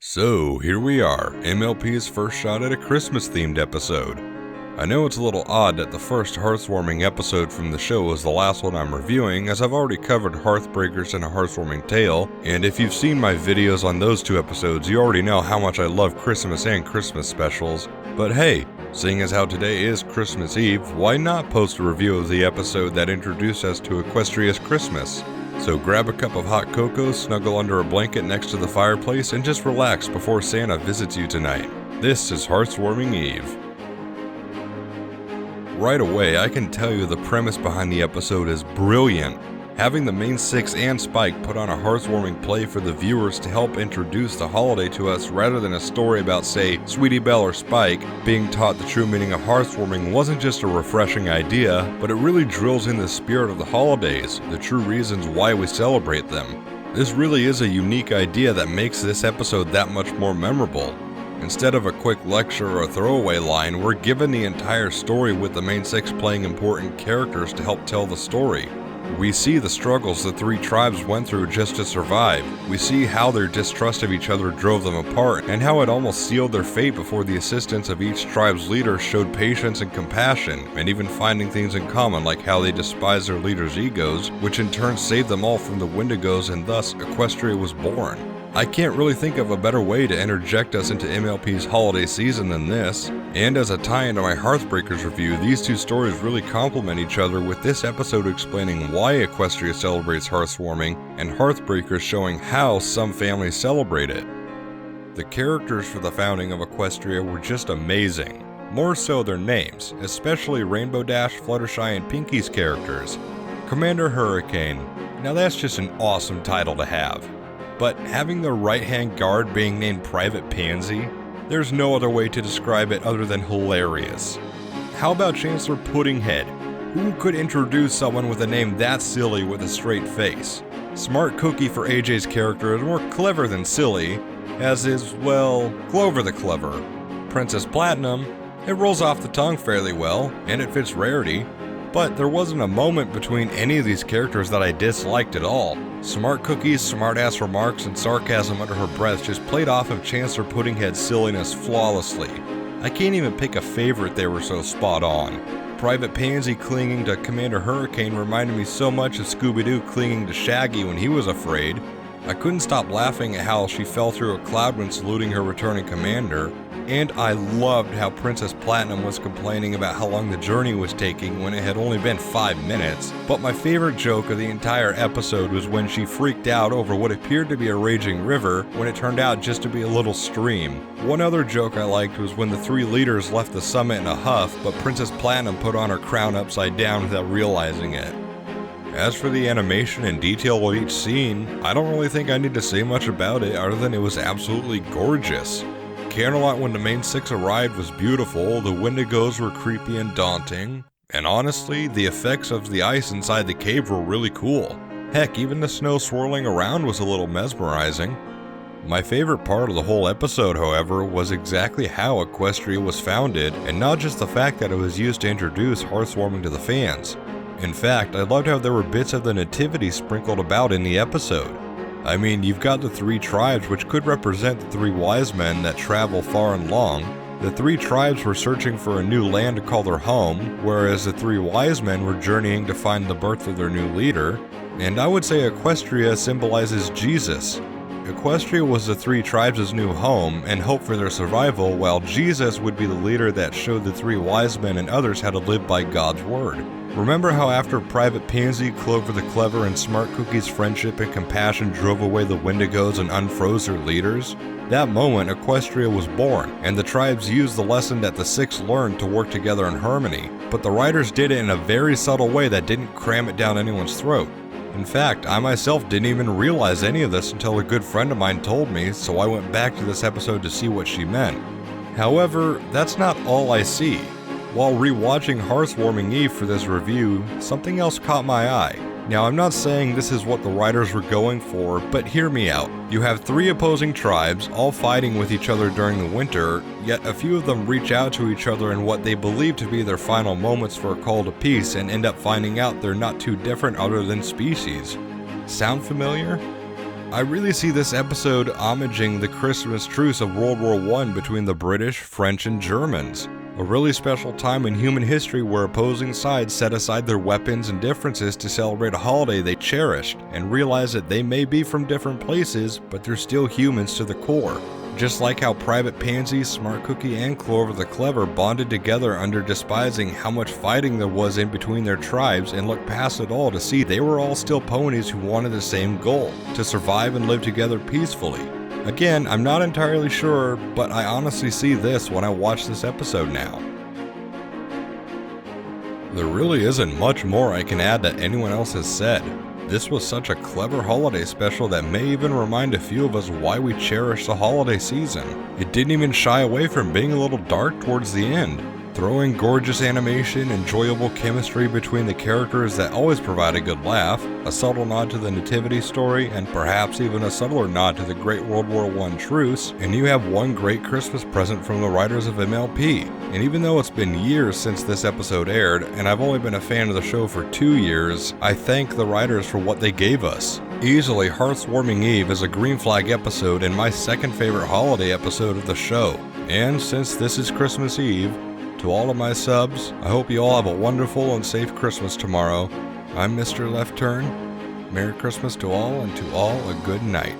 So here we are, MLP's first shot at a Christmas-themed episode. I know it's a little odd that the first hearthwarming episode from the show is the last one I'm reviewing, as I've already covered Hearthbreakers and A Hearthwarming Tale, and if you've seen my videos on those two episodes, you already know how much I love Christmas and Christmas specials. But hey, seeing as how today is Christmas Eve, why not post a review of the episode that introduced us to Equestria's Christmas? So grab a cup of hot cocoa, snuggle under a blanket next to the fireplace, and just relax before Santa visits you tonight. This is Hearthwarming Eve. Right away, I can tell you the premise behind the episode is brilliant. Having the main six and Spike put on a hearthwarming play for the viewers to help introduce the holiday to us rather than a story about, say, Sweetie Belle or Spike being taught the true meaning of hearthwarming wasn't just a refreshing idea, but it really drills in the spirit of the holidays, the true reasons why we celebrate them. This really is a unique idea that makes this episode that much more memorable. Instead of a quick lecture or a throwaway line, we're given the entire story with the main six playing important characters to help tell the story. We see the struggles the three tribes went through just to survive. We see how their distrust of each other drove them apart, and how it almost sealed their fate before the assistance of each tribe's leader showed patience and compassion, and even finding things in common like how they despised their leaders' egos, which in turn saved them all from the Wendigos, and thus Equestria was born. I can't really think of a better way to interject us into MLP's holiday season than this, and as a tie into my Hearthbreakers review, these two stories really complement each other, with this episode explaining why Equestria celebrates hearthwarming, and Hearthbreakers showing how some families celebrate it. The characters for the founding of Equestria were just amazing. More so their names, especially Rainbow Dash, Fluttershy, and Pinky's characters. Commander Hurricane, now that's just an awesome title to have. But having the right-hand guard being named Private Pansy, there's no other way to describe it other than hilarious. How about Chancellor Puddinghead? Who could introduce someone with a name that silly with a straight face? Smart Cookie for AJ's character is more clever than silly, as is, well, Clover the Clever. Princess Platinum, it rolls off the tongue fairly well, and it fits rarity. But there wasn't a moment between any of these characters that I disliked at all. Smart Cookie's smart-ass remarks and sarcasm under her breath just played off of Chancellor Puddinghead's silliness flawlessly. I can't even pick a favorite, they were so spot on. Private Pansy clinging to Commander Hurricane reminded me so much of Scooby-Doo clinging to Shaggy when he was afraid. I couldn't stop laughing at how she fell through a cloud when saluting her returning commander. And I loved how Princess Platinum was complaining about how long the journey was taking when it had only been 5 minutes. But my favorite joke of the entire episode was when she freaked out over what appeared to be a raging river when it turned out just to be a little stream. One other joke I liked was when the three leaders left the summit in a huff, but Princess Platinum put on her crown upside down without realizing it. As for the animation and detail of each scene, I don't really think I need to say much about it other than it was absolutely gorgeous. Camelot when the main six arrived was beautiful, the Wendigos were creepy and daunting, and honestly, the effects of the ice inside the cave were really cool. Heck, even the snow swirling around was a little mesmerizing. My favorite part of the whole episode, however, was exactly how Equestria was founded, and not just the fact that it was used to introduce hearthwarming to the fans. In fact, I loved how there were bits of the nativity sprinkled about in the episode. I mean, you've got the three tribes, which could represent the three wise men that travel far and long. The three tribes were searching for a new land to call their home, whereas the three wise men were journeying to find the birth of their new leader. And I would say Equestria symbolizes Jesus. Equestria was the three tribes' new home and hope for their survival, while Jesus would be the leader that showed the three wise men and others how to live by God's word. Remember how after Private Pansy, Clover the Clever, and Smart Cookie's friendship and compassion drove away the Wendigos and unfroze their leaders? That moment, Equestria was born, and the tribes used the lesson that the six learned to work together in harmony, but the writers did it in a very subtle way that didn't cram it down anyone's throat. In fact, I myself didn't even realize any of this until a good friend of mine told me, so I went back to this episode to see what she meant. However, that's not all I see. While rewatching Hearthwarming Eve for this review, something else caught my eye. Now, I'm not saying this is what the writers were going for, but hear me out. You have three opposing tribes, all fighting with each other during the winter, yet a few of them reach out to each other in what they believe to be their final moments for a call to peace and end up finding out they're not too different other than species. Sound familiar? I really see this episode homaging the Christmas truce of World War I between the British, French, and Germans. A really special time in human history where opposing sides set aside their weapons and differences to celebrate a holiday they cherished and realize that they may be from different places, but they're still humans to the core. Just like how Private Pansy, Smart Cookie, and Clover the Clever bonded together under despising how much fighting there was in between their tribes and looked past it all to see they were all still ponies who wanted the same goal, to survive and live together peacefully. Again, I'm not entirely sure, but I honestly see this when I watch this episode now. There really isn't much more I can add that anyone else has said. This was such a clever holiday special that may even remind a few of us why we cherish the holiday season. It didn't even shy away from being a little dark towards the end, throwing gorgeous animation, enjoyable chemistry between the characters that always provide a good laugh, a subtle nod to the nativity story, and perhaps even a subtler nod to the Great World War I truce, and you have one great Christmas present from the writers of MLP. And even though it's been years since this episode aired, and I've only been a fan of the show for 2 years, I thank the writers for what they gave us. Easily, Hearth's Warming Eve is a green flag episode and my second favorite holiday episode of the show. And since this is Christmas Eve, to all of my subs, I hope you all have a wonderful and safe Christmas tomorrow. I'm MrLeftTurn. Merry Christmas to all, and to all a good night.